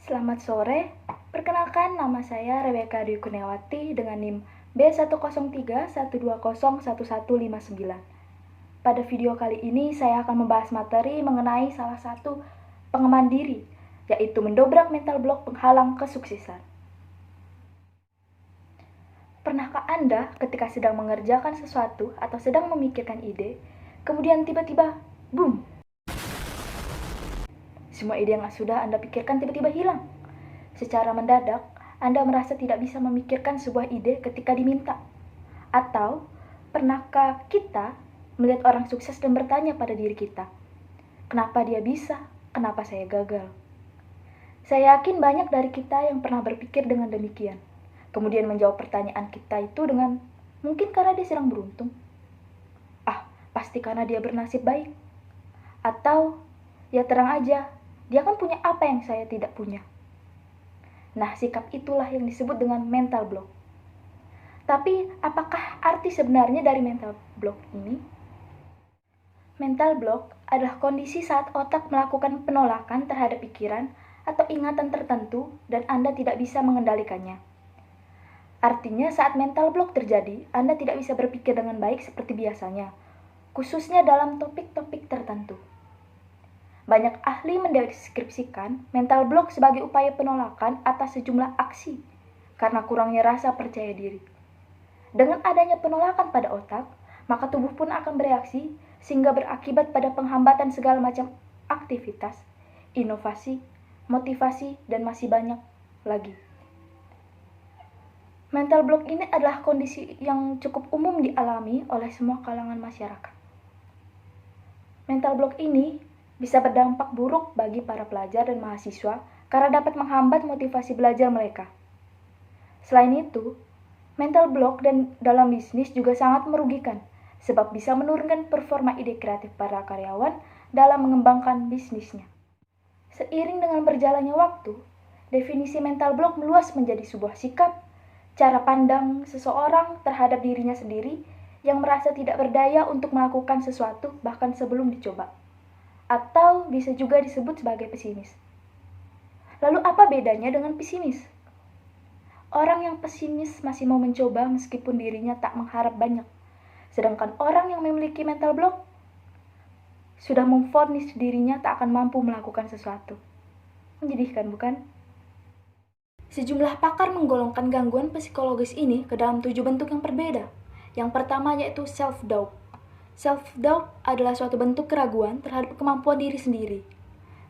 Selamat sore, perkenalkan nama saya Rebecca Dwi Kurniawati dengan NIM B10312011159. Pada video kali ini saya akan membahas materi mengenai salah satu pengembangan diri, yaitu mendobrak mental block penghalang kesuksesan. Pernahkah Anda ketika sedang mengerjakan sesuatu atau sedang memikirkan ide, kemudian tiba-tiba, boom! Semua ide yang sudah Anda pikirkan tiba-tiba hilang. Secara mendadak, Anda merasa tidak bisa memikirkan sebuah ide ketika diminta. Atau, pernahkah kita melihat orang sukses dan bertanya pada diri kita, kenapa dia bisa? Kenapa saya gagal? Saya yakin banyak dari kita yang pernah berpikir dengan demikian. Kemudian menjawab pertanyaan kita itu dengan, mungkin karena dia sedang beruntung. Pasti karena dia bernasib baik. Atau, ya terang aja, dia kan punya apa yang saya tidak punya. Nah, sikap itulah yang disebut dengan mental block. Tapi, apakah arti sebenarnya dari mental block ini? Mental block adalah kondisi saat otak melakukan penolakan terhadap pikiran atau ingatan tertentu dan Anda tidak bisa mengendalikannya. Artinya, saat mental block terjadi, Anda tidak bisa berpikir dengan baik seperti biasanya, khususnya dalam topik-topik tertentu. Banyak ahli mendeskripsikan mental block sebagai upaya penolakan atas sejumlah aksi karena kurangnya rasa percaya diri. Dengan adanya penolakan pada otak, maka tubuh pun akan bereaksi sehingga berakibat pada penghambatan segala macam aktivitas, inovasi, motivasi, dan masih banyak lagi. Mental block ini adalah kondisi yang cukup umum dialami oleh semua kalangan masyarakat. Mental block ini bisa berdampak buruk bagi para pelajar dan mahasiswa karena dapat menghambat motivasi belajar mereka. Selain itu, mental block dalam bisnis juga sangat merugikan, sebab bisa menurunkan performa ide kreatif para karyawan dalam mengembangkan bisnisnya. Seiring dengan berjalannya waktu, definisi mental block meluas menjadi sebuah sikap, cara pandang seseorang terhadap dirinya sendiri yang merasa tidak berdaya untuk melakukan sesuatu bahkan sebelum dicoba. Atau bisa juga disebut sebagai pesimis. Lalu apa bedanya dengan pesimis? Orang yang pesimis masih mau mencoba meskipun dirinya tak mengharap banyak. Sedangkan orang yang memiliki mental block sudah memvonis dirinya tak akan mampu melakukan sesuatu. Menyedihkan, bukan? Sejumlah pakar menggolongkan gangguan psikologis ini ke dalam 7 bentuk yang berbeda. Yang pertama yaitu self-doubt. Self-doubt adalah suatu bentuk keraguan terhadap kemampuan diri sendiri.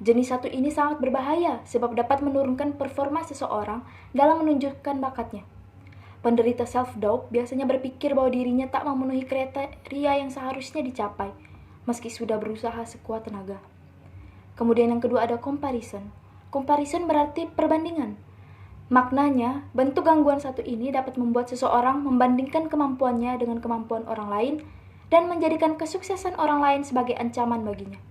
Jenis satu ini sangat berbahaya sebab dapat menurunkan performa seseorang dalam menunjukkan bakatnya. Penderita self-doubt biasanya berpikir bahwa dirinya tak memenuhi kriteria yang seharusnya dicapai, meski sudah berusaha sekuat tenaga. Kemudian yang kedua ada comparison. Comparison berarti perbandingan. Maknanya, bentuk gangguan satu ini dapat membuat seseorang membandingkan kemampuannya dengan kemampuan orang lain dan menjadikan kesuksesan orang lain sebagai ancaman baginya.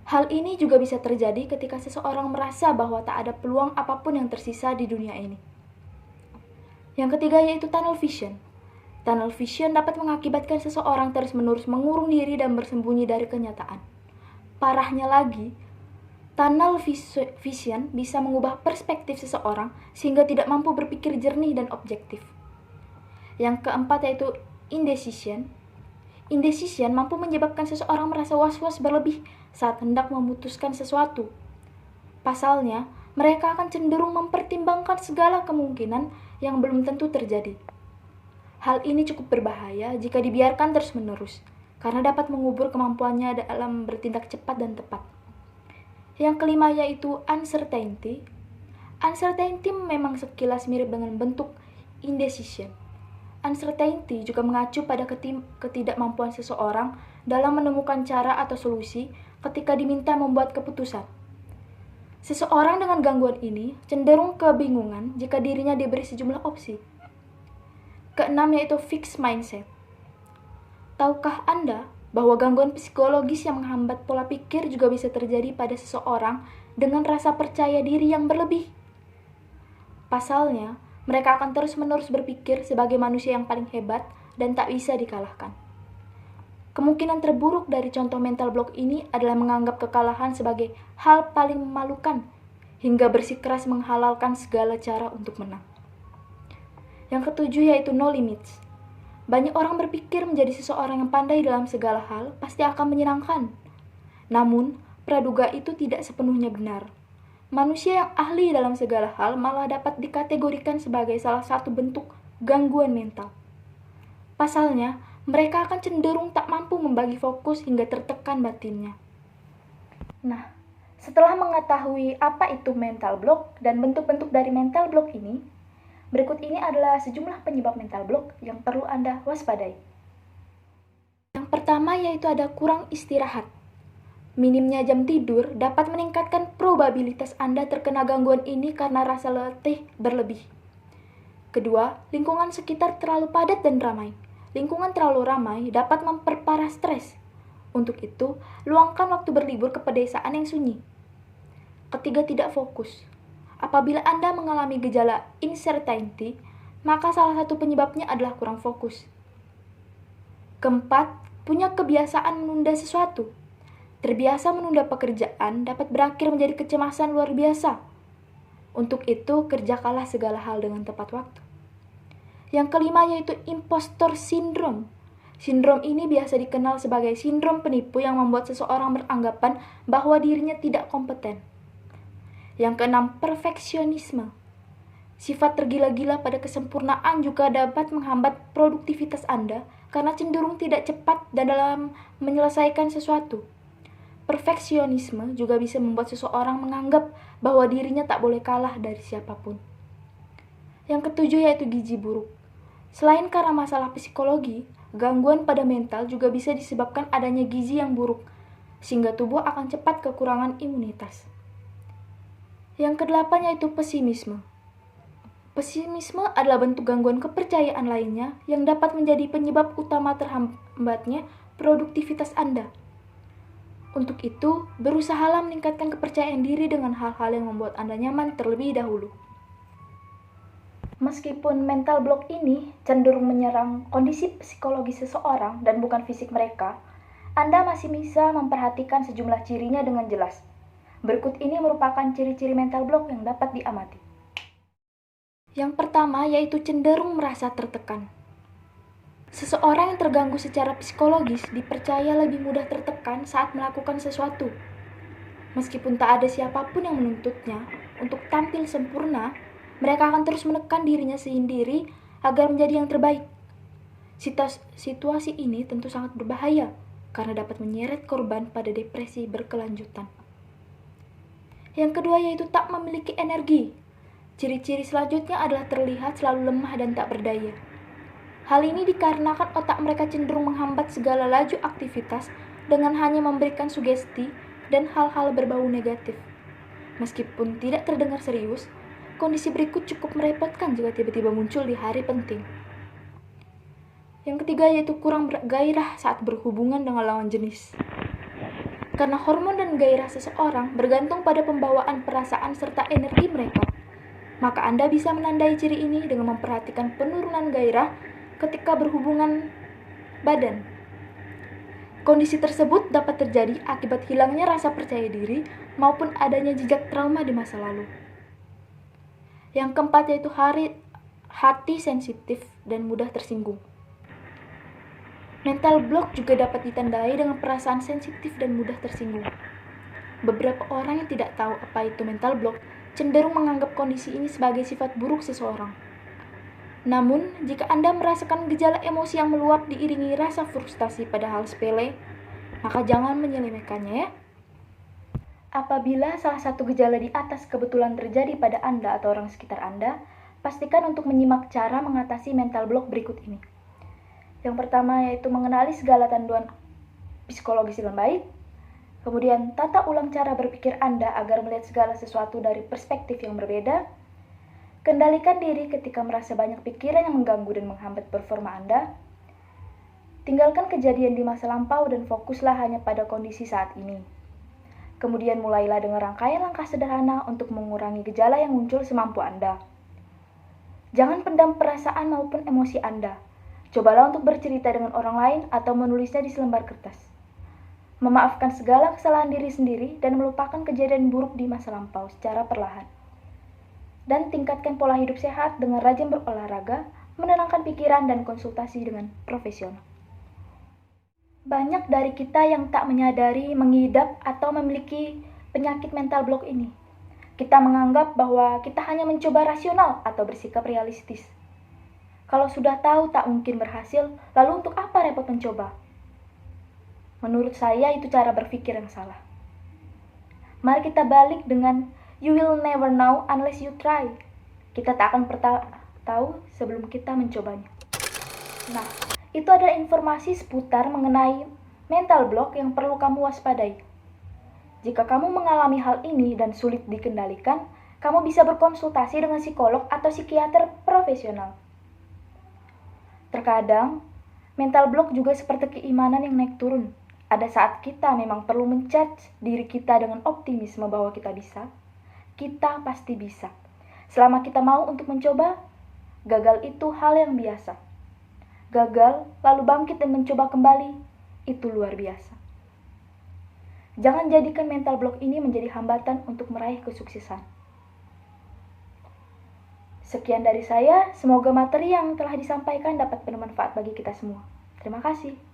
Hal ini juga bisa terjadi ketika seseorang merasa bahwa tak ada peluang apapun yang tersisa di dunia ini. Yang ketiga yaitu tunnel vision. Tunnel vision dapat mengakibatkan seseorang terus-menerus mengurung diri dan bersembunyi dari kenyataan. Parahnya lagi, tunnel vision bisa mengubah perspektif seseorang sehingga tidak mampu berpikir jernih dan objektif. Yang keempat yaitu indecision. Indecision mampu menyebabkan seseorang merasa was-was berlebih saat hendak memutuskan sesuatu. Pasalnya, mereka akan cenderung mempertimbangkan segala kemungkinan yang belum tentu terjadi. Hal ini cukup berbahaya jika dibiarkan terus-menerus, karena dapat mengubur kemampuannya dalam bertindak cepat dan tepat. Yang kelima yaitu uncertainty. Uncertainty memang sekilas mirip dengan bentuk indecision. Uncertainty juga mengacu pada ketidakmampuan seseorang dalam menemukan cara atau solusi ketika diminta membuat keputusan. Seseorang dengan gangguan ini cenderung kebingungan jika dirinya diberi sejumlah opsi. Keenam yaitu fixed mindset. Tahukah Anda bahwa gangguan psikologis yang menghambat pola pikir juga bisa terjadi pada seseorang dengan rasa percaya diri yang berlebih? Pasalnya, mereka akan terus-menerus berpikir sebagai manusia yang paling hebat dan tak bisa dikalahkan. Kemungkinan terburuk dari contoh mental block ini adalah menganggap kekalahan sebagai hal paling memalukan hingga bersikeras menghalalkan segala cara untuk menang. Yang ketujuh yaitu no limits. Banyak orang berpikir menjadi seseorang yang pandai dalam segala hal pasti akan menyenangkan. Namun, praduga itu tidak sepenuhnya benar. Manusia yang ahli dalam segala hal malah dapat dikategorikan sebagai salah satu bentuk gangguan mental. Pasalnya, mereka akan cenderung tak mampu membagi fokus hingga tertekan batinnya. Nah, setelah mengetahui apa itu mental block dan bentuk-bentuk dari mental block ini, berikut ini adalah sejumlah penyebab mental block yang perlu Anda waspadai. Yang pertama yaitu ada kurang istirahat. Minimnya jam tidur dapat meningkatkan probabilitas Anda terkena gangguan ini karena rasa letih berlebih. Kedua, lingkungan sekitar terlalu padat dan ramai. Lingkungan terlalu ramai dapat memperparah stres. Untuk itu, luangkan waktu berlibur ke pedesaan yang sunyi. Ketiga, tidak fokus. Apabila Anda mengalami gejala uncertainty, maka salah satu penyebabnya adalah kurang fokus. Keempat, punya kebiasaan menunda sesuatu. Terbiasa menunda pekerjaan dapat berakhir menjadi kecemasan luar biasa. Untuk itu, kerjakanlah segala hal dengan tepat waktu. Yang kelima yaitu impostor syndrome. Sindrom ini biasa dikenal sebagai sindrom penipu yang membuat seseorang beranggapan bahwa dirinya tidak kompeten. Yang keenam, perfeksionisme. Sifat tergila-gila pada kesempurnaan juga dapat menghambat produktivitas Anda karena cenderung tidak cepat dan dalam menyelesaikan sesuatu. Perfeksionisme juga bisa membuat seseorang menganggap bahwa dirinya tak boleh kalah dari siapapun. Yang ketujuh yaitu gizi buruk. Selain karena masalah psikologi, gangguan pada mental juga bisa disebabkan adanya gizi yang buruk, sehingga tubuh akan cepat kekurangan imunitas. Yang kedelapan yaitu pesimisme. Pesimisme adalah bentuk gangguan kepercayaan lainnya yang dapat menjadi penyebab utama terhambatnya produktivitas Anda. Untuk itu, berusahalah meningkatkan kepercayaan diri dengan hal-hal yang membuat Anda nyaman terlebih dahulu. Meskipun mental block ini cenderung menyerang kondisi psikologi seseorang dan bukan fisik mereka, Anda masih bisa memperhatikan sejumlah cirinya dengan jelas. Berikut ini merupakan ciri-ciri mental block yang dapat diamati. Yang pertama yaitu cenderung merasa tertekan. Seseorang yang terganggu secara psikologis dipercaya lebih mudah tertekan saat melakukan sesuatu. Meskipun tak ada siapapun yang menuntutnya untuk tampil sempurna, mereka akan terus menekan dirinya sendiri agar menjadi yang terbaik. Situasi ini tentu sangat berbahaya karena dapat menyeret korban pada depresi berkelanjutan. Yang kedua yaitu tak memiliki energi. Ciri-ciri selanjutnya adalah terlihat selalu lemah dan tak berdaya. Hal ini dikarenakan otak mereka cenderung menghambat segala laju aktivitas dengan hanya memberikan sugesti dan hal-hal berbau negatif. Meskipun tidak terdengar serius, kondisi berikut cukup merepotkan jika tiba-tiba muncul di hari penting. Yang ketiga yaitu kurang gairah saat berhubungan dengan lawan jenis. Karena hormon dan gairah seseorang bergantung pada pembawaan perasaan serta energi mereka, maka Anda bisa menandai ciri ini dengan memperhatikan penurunan gairah ketika berhubungan badan. Kondisi tersebut dapat terjadi akibat hilangnya rasa percaya diri maupun adanya jejak trauma di masa lalu. Yang keempat yaitu hati sensitif dan mudah tersinggung. Mental block juga dapat ditandai dengan perasaan sensitif dan mudah tersinggung. Beberapa orang yang tidak tahu apa itu mental block cenderung menganggap kondisi ini sebagai sifat buruk seseorang. Namun, jika Anda merasakan gejala emosi yang meluap diiringi rasa frustasi pada hal sepele, maka jangan menyelewengkannya ya. Apabila salah satu gejala di atas kebetulan terjadi pada Anda atau orang sekitar Anda, pastikan untuk menyimak cara mengatasi mental block berikut ini. Yang pertama yaitu mengenali segala tandungan psikologis dengan baik. Kemudian, tata ulang cara berpikir Anda agar melihat segala sesuatu dari perspektif yang berbeda. Kendalikan diri ketika merasa banyak pikiran yang mengganggu dan menghambat performa Anda. Tinggalkan kejadian di masa lampau dan fokuslah hanya pada kondisi saat ini. Kemudian mulailah dengan rangkaian langkah sederhana untuk mengurangi gejala yang muncul semampu Anda. Jangan pendam perasaan maupun emosi Anda. Cobalah untuk bercerita dengan orang lain atau menulisnya di selembar kertas. memaafkan segala kesalahan diri sendiri, dan melupakan kejadian buruk di masa lampau secara perlahan. Dan tingkatkan pola hidup sehat dengan rajin berolahraga, menenangkan pikiran, dan konsultasi dengan profesional. Banyak dari kita yang tak menyadari mengidap atau memiliki penyakit mental block ini. Kita menganggap bahwa kita hanya mencoba rasional atau bersikap realistis. Kalau sudah tahu tak mungkin berhasil, lalu untuk apa repot mencoba? Menurut saya itu cara berpikir yang salah. Mari kita balik dengan you will never know unless you try. Kita tak akan tahu sebelum kita mencobanya. Nah, itu adalah informasi seputar mengenai mental block yang perlu kamu waspadai. Jika kamu mengalami hal ini dan sulit dikendalikan, kamu bisa berkonsultasi dengan psikolog atau psikiater profesional. Terkadang, mental block juga seperti keimanan yang naik turun. Ada saat kita memang perlu men-charge diri kita dengan optimisme bahwa kita bisa. Kita pasti bisa. Selama kita mau untuk mencoba, gagal itu hal yang biasa. Gagal, lalu bangkit dan mencoba kembali, itu luar biasa. Jangan jadikan mental block ini menjadi hambatan untuk meraih kesuksesan. Sekian dari saya, semoga materi yang telah disampaikan dapat bermanfaat bagi kita semua. Terima kasih.